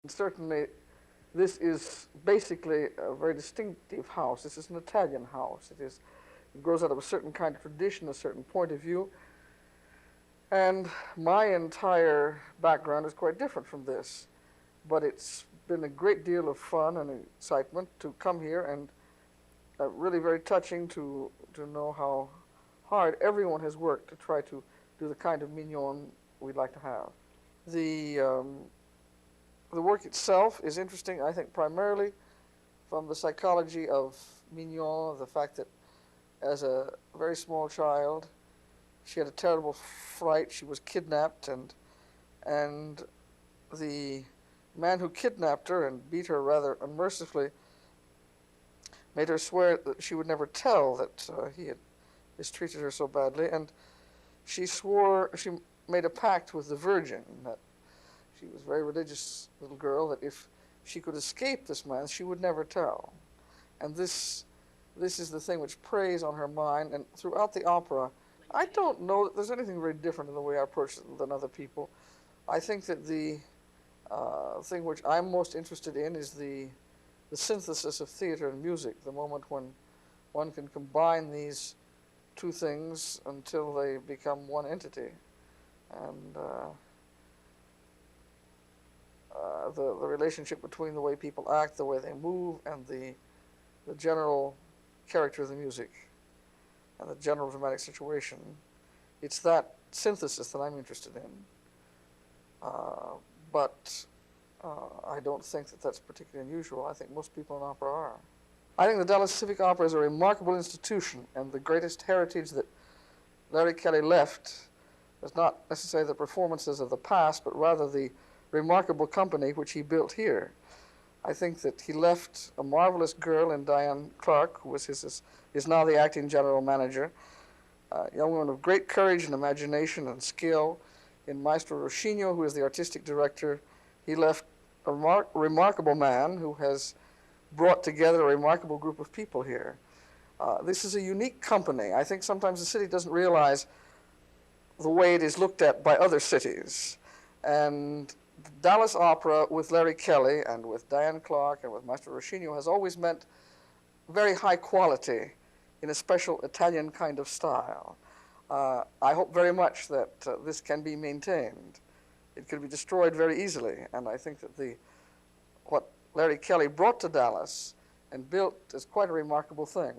Certainly, this is basically a very distinctive house. This is an Italian house. It grows out of a certain kind of tradition, a certain point of view. And my entire background is quite different from this. But it's been a great deal of fun and excitement to come here, and really very touching to know how hard everyone has worked to try to do the kind of mignon we'd like to have. The work itself is interesting, I think, primarily from the psychology of Mignon, the fact that as a very small child, she had a terrible fright. She was kidnapped, and the man who kidnapped her and beat her rather unmercifully made her swear that she would never tell that he had mistreated her so badly, and she made a pact with the Virgin that she was a very religious little girl, that if she could escape this man, she would never tell. And this is the thing which preys on her mind, and throughout the opera, I don't know that there's anything very different in the way I approach it than other people. I think that the thing which I'm most interested in is the synthesis of theater and music, the moment when one can combine these two things until they become one entity. And the relationship between the way people act, the way they move, and the general character of the music and the general dramatic situation. It's that synthesis that I'm interested in. But I don't think that that's particularly unusual. I think most people in opera are. I think the Dallas Civic Opera is a remarkable institution, and the greatest heritage that Larry Kelly left is not necessarily the performances of the past, but rather the remarkable company which he built here. I think that he left a marvelous girl in Diane Clark, who is now the acting general manager, a young woman of great courage and imagination and skill. In Maestro Roscigno, who is the artistic director, he left a remarkable man who has brought together a remarkable group of people here. This is a unique company. I think sometimes the city doesn't realize the way it is looked at by other cities. And the Dallas Opera with Larry Kelly and with Diane Clark and with Maestro Roscigno has always meant very high quality in a special Italian kind of style. I hope very much that this can be maintained. It could be destroyed very easily, and I think that what Larry Kelly brought to Dallas and built is quite a remarkable thing.